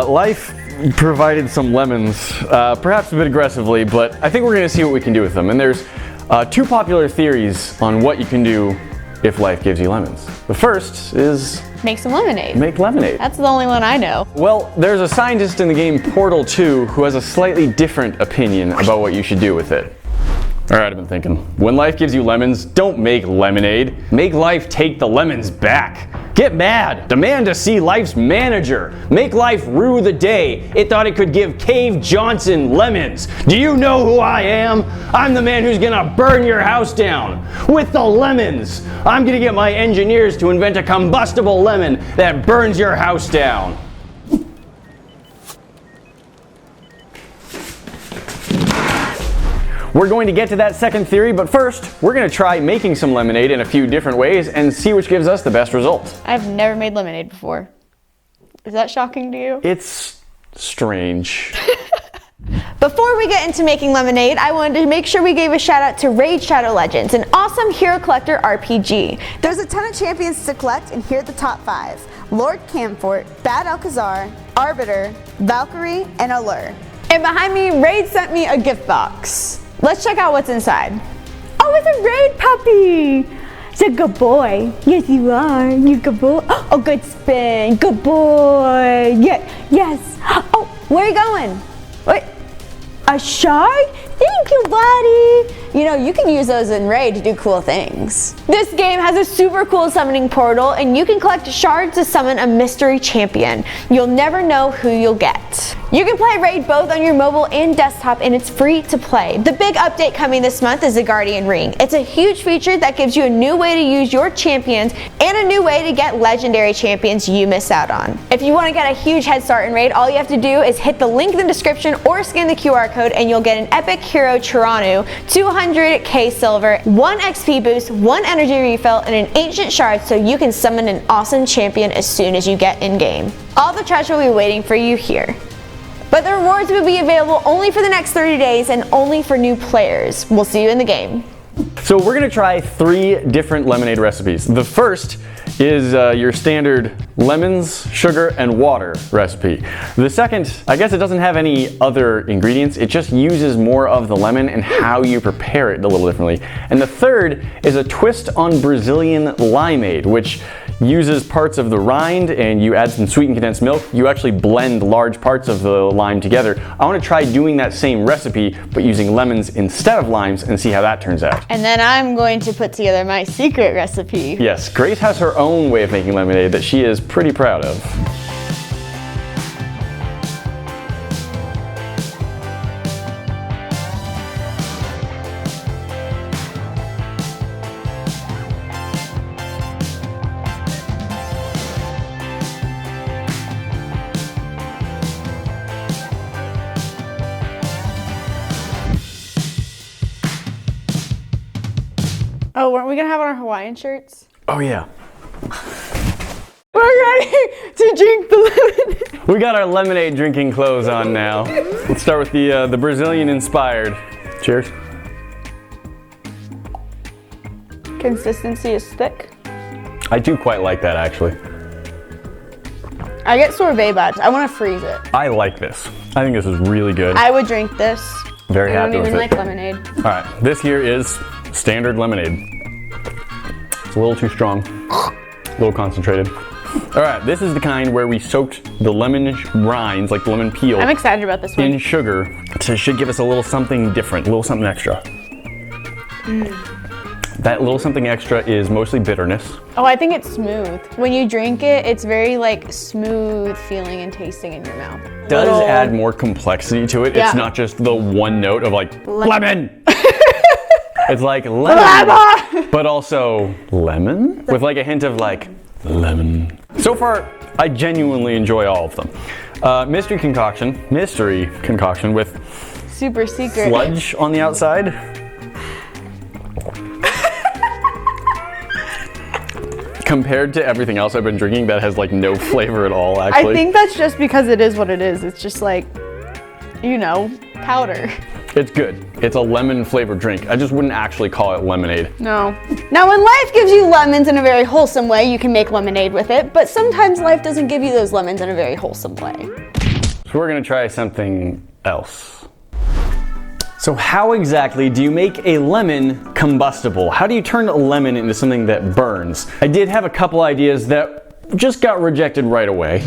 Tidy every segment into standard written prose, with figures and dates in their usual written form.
Life provided some lemons, perhaps a bit aggressively, but I think we're going to see what we can do with them. And there's two popular theories on what you can do if life gives you lemons. The first is... make some lemonade. Make lemonade. That's the only one I know. Well, there's a scientist in the game Portal 2 who has a slightly different opinion about what you should do with it. Alright, I've been thinking. When life gives you lemons, don't make lemonade. Make life take the lemons back. Get mad. Demand to see life's manager. Make life rue the day it thought it could give Cave Johnson lemons. Do you know who I am? I'm the man who's gonna burn your house down with the lemons. I'm gonna get my engineers to invent a combustible lemon that burns your house down. We're going to get to that second theory, but first, we're going to try making some lemonade in a few different ways and see which gives us the best result. I've never made lemonade before. Is that shocking to you? It's strange. Before we get into making lemonade, I wanted to make sure we gave a shout out to Raid Shadow Legends, an awesome hero collector RPG. There's a ton of champions to collect, and here are the top 5. Lord Camfort, Bad Alcazar, Arbiter, Valkyrie, and Allure. And behind me, Raid sent me a gift box. Let's check out what's inside. Oh, it's a Raid puppy! It's a good boy. Yes, you are. You good boy. Oh, good spin. Good boy. Yeah, yes. Oh, where are you going? Wait, a shark? Thank you, buddy. You know, you can use those in Raid to do cool things. This game has a super cool summoning portal, and you can collect shards to summon a mystery champion. You'll never know who you'll get. You can play Raid both on your mobile and desktop, and it's free to play. The big update coming this month is the Guardian Ring. It's a huge feature that gives you a new way to use your champions and a new way to get legendary champions you miss out on. If you want to get a huge head start in Raid, all you have to do is hit the link in the description or scan the QR code, and you'll get an epic hero Tiranu, 200k silver, 1 XP boost, 1 energy refill, and an ancient shard so you can summon an awesome champion as soon as you get in game. All the treasure will be waiting for you here. But the rewards will be available only for the next 30 days and only for new players. We'll see you in the game. So we're going to try 3 different lemonade recipes. The first is your standard lemons, sugar, and water recipe. The second, I guess it doesn't have any other ingredients. It just uses more of the lemon and how you prepare it a little differently. And the third is a twist on Brazilian limeade, which uses parts of the rind and you add some sweetened condensed milk. You actually blend large parts of the lime together. I want to try doing that same recipe but using lemons instead of limes and see how that turns out. And then I'm going to put together my secret recipe. Yes, Grace has her own way of making lemonade that she is pretty proud of. Oh, weren't we gonna have on our Hawaiian shirts? Oh yeah. We're ready to drink the lemonade. We got our lemonade drinking clothes on now. Let's start with the Brazilian inspired. Cheers. Consistency is thick. I do quite like that actually. I get sorbet vibes. I want to freeze it. I like this. I think this is really good. I would drink this. Very happy with it. I don't even like lemonade. All right, this here is standard lemonade. It's a little too strong, a little concentrated. All right, this is the kind where we soaked the lemon rinds, like the lemon peel. I'm excited about this one. In sugar. So it should give us a little something different, a little something extra. That little something extra is mostly bitterness. Oh, I think it's smooth. When you drink it, it's very like smooth feeling and tasting in your mouth. It does add more complexity to it. Yeah. It's not just the one note of like lemon. It's like lemon, but also lemon with like a hint of like lemon. So far, I genuinely enjoy all of them. Mystery concoction with super secret sludge on the outside. Compared to everything else I've been drinking that has like no flavor at all, actually. I think that's just because it is what it is. It's just like, you know, powder. It's good. It's a lemon flavored drink. I just wouldn't actually call it lemonade. No. Now, when life gives you lemons in a very wholesome way, you can make lemonade with it, but sometimes life doesn't give you those lemons in a very wholesome way. we're gonna try something else. So how exactly do you make a lemon combustible? How do you turn a lemon into something that burns? I did have a couple ideas that just got rejected right away.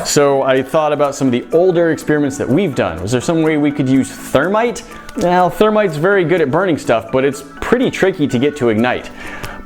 So I thought about some of the older experiments that we've done. Was there some way we could use thermite? Well, thermite's very good at burning stuff, but it's pretty tricky to get to ignite.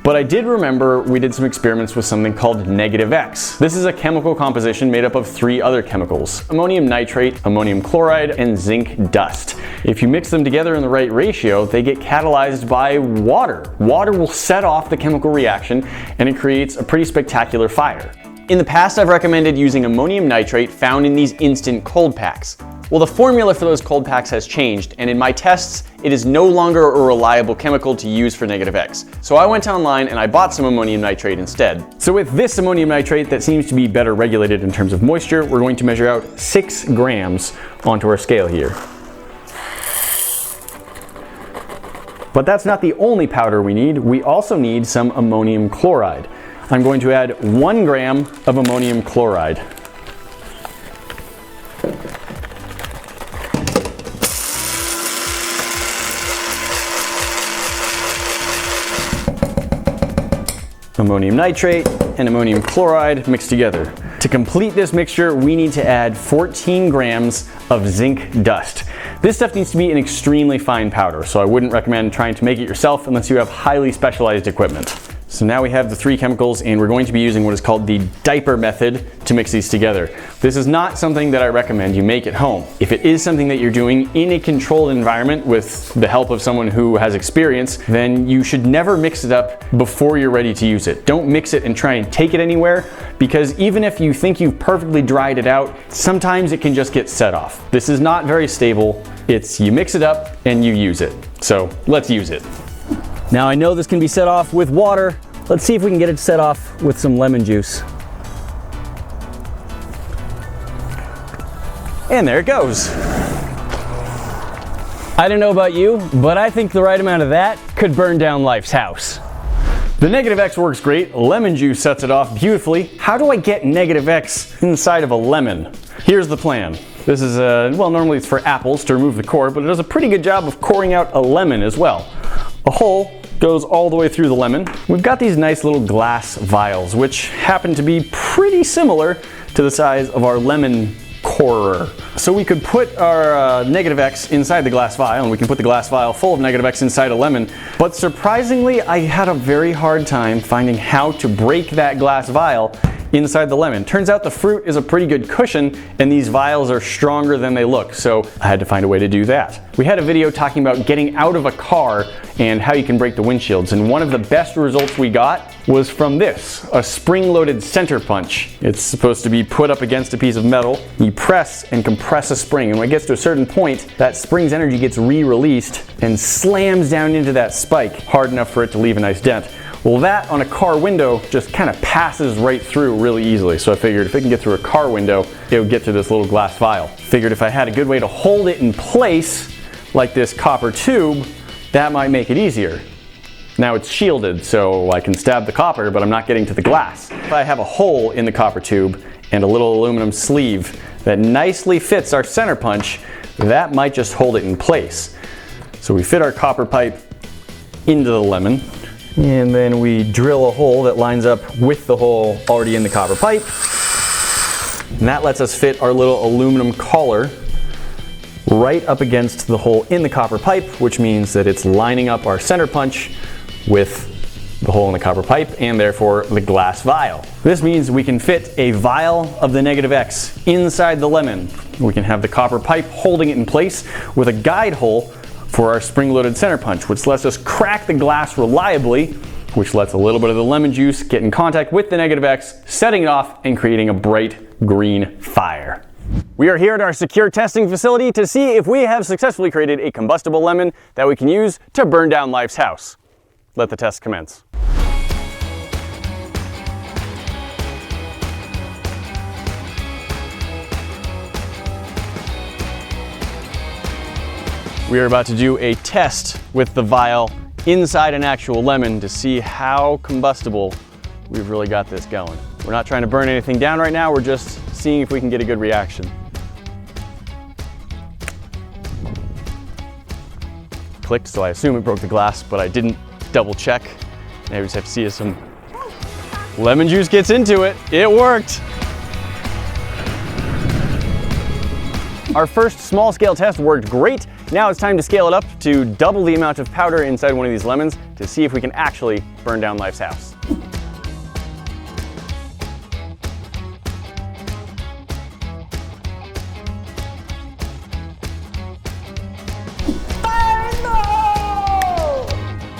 But I did remember we did some experiments with something called negative X. This is a chemical composition made up of 3 other chemicals: ammonium nitrate, ammonium chloride, and zinc dust. If you mix them together in the right ratio, they get catalyzed by water. Water will set off the chemical reaction, and it creates a pretty spectacular fire. In the past, I've recommended using ammonium nitrate found in these instant cold packs. Well, the formula for those cold packs has changed, and in my tests, it is no longer a reliable chemical to use for negative X. So I went online and I bought some ammonium nitrate instead. So with this ammonium nitrate that seems to be better regulated in terms of moisture, we're going to measure out 6 grams onto our scale here. But that's not the only powder we need. We also need some ammonium chloride. I'm going to add 1 gram of ammonium chloride. Ammonium nitrate and ammonium chloride mixed together. To complete this mixture, we need to add 14 grams of zinc dust. This stuff needs to be an extremely fine powder, so I wouldn't recommend trying to make it yourself unless you have highly specialized equipment. So now we have the 3 chemicals, and we're going to be using what is called the diaper method to mix these together. This is not something that I recommend you make at home. If it is something that you're doing in a controlled environment with the help of someone who has experience, then you should never mix it up before you're ready to use it. Don't mix it and try and take it anywhere, because even if you think you've perfectly dried it out, sometimes it can just get set off. This is not very stable. It's you mix it up and you use it. So let's use it. Now I know this can be set off with water. Let's see if we can get it set off with some lemon juice. And there it goes. I don't know about you, but I think the right amount of that could burn down Life's house. The negative X works great. Lemon juice sets it off beautifully. How do I get negative X inside of a lemon? Here's the plan. This is, well, normally it's for apples to remove the core, but it does a pretty good job of coring out a lemon as well. A hole goes all the way through the lemon. We've got these nice little glass vials, which happen to be pretty similar to the size of our lemon corer. So we could put our negative X inside the glass vial, and we can put the glass vial full of negative X inside a lemon. But surprisingly, I had a very hard time finding how to break that glass vial inside the lemon. Turns out the fruit is a pretty good cushion, and these vials are stronger than they look, so I had to find a way to do that. We had a video talking about getting out of a car and how you can break the windshields, and one of the best results we got was from this, a spring-loaded center punch. It's supposed to be put up against a piece of metal. You press and compress a spring, and when it gets to a certain point, that spring's energy gets re-released and slams down into that spike, hard enough for it to leave a nice dent. Well, that on a car window just kind of passes right through really easily. So I figured if it can get through a car window, it would get to this little glass vial. Figured if I had a good way to hold it in place, like this copper tube, that might make it easier. Now it's shielded, so I can stab the copper, but I'm not getting to the glass. If I have a hole in the copper tube and a little aluminum sleeve that nicely fits our center punch, that might just hold it in place. So we fit our copper pipe into the lemon, and then we drill a hole that lines up with the hole already in the copper pipe. And that lets us fit our little aluminum collar right up against the hole in the copper pipe, which means that it's lining up our center punch with the hole in the copper pipe and therefore the glass vial. This means we can fit a vial of the negative X inside the lemon. We can have the copper pipe holding it in place with a guide hole for our spring-loaded center punch, which lets us crack the glass reliably, which lets a little bit of the lemon juice get in contact with the negative X, setting it off and creating a bright green fire. We are here at our secure testing facility to see if we have successfully created a combustible lemon that we can use to burn down Life's house. Let the test commence. We are about to do a test with the vial inside an actual lemon to see how combustible we've really got this going. We're not trying to burn anything down right now, we're just seeing if we can get a good reaction. Clicked, so I assume it broke the glass, but I didn't double check. Now we just have to see if some lemon juice gets into it. It worked. Our first small scale test worked great. Now it's time to scale it up to double the amount of powder inside one of these lemons to see if we can actually burn down Life's house.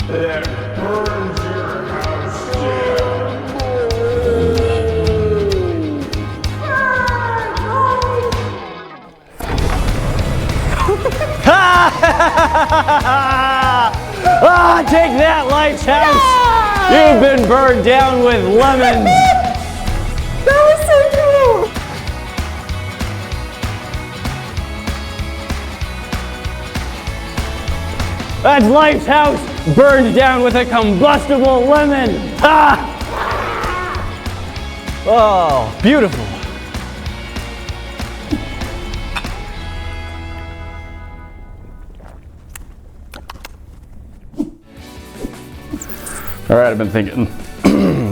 That burns your house Ah, take that, Life's house! You've been burned down with lemons! That was so cool! That's Life's house burned down with a combustible lemon! Ah! Oh, beautiful. All right, I've been thinking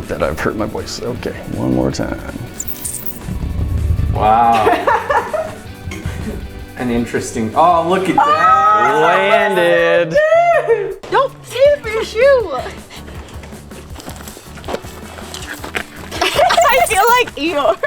that I've hurt my voice. Okay, one more time. Wow. An interesting. Oh, look at that. Landed. Don't save your shoe! I feel like Eeyore.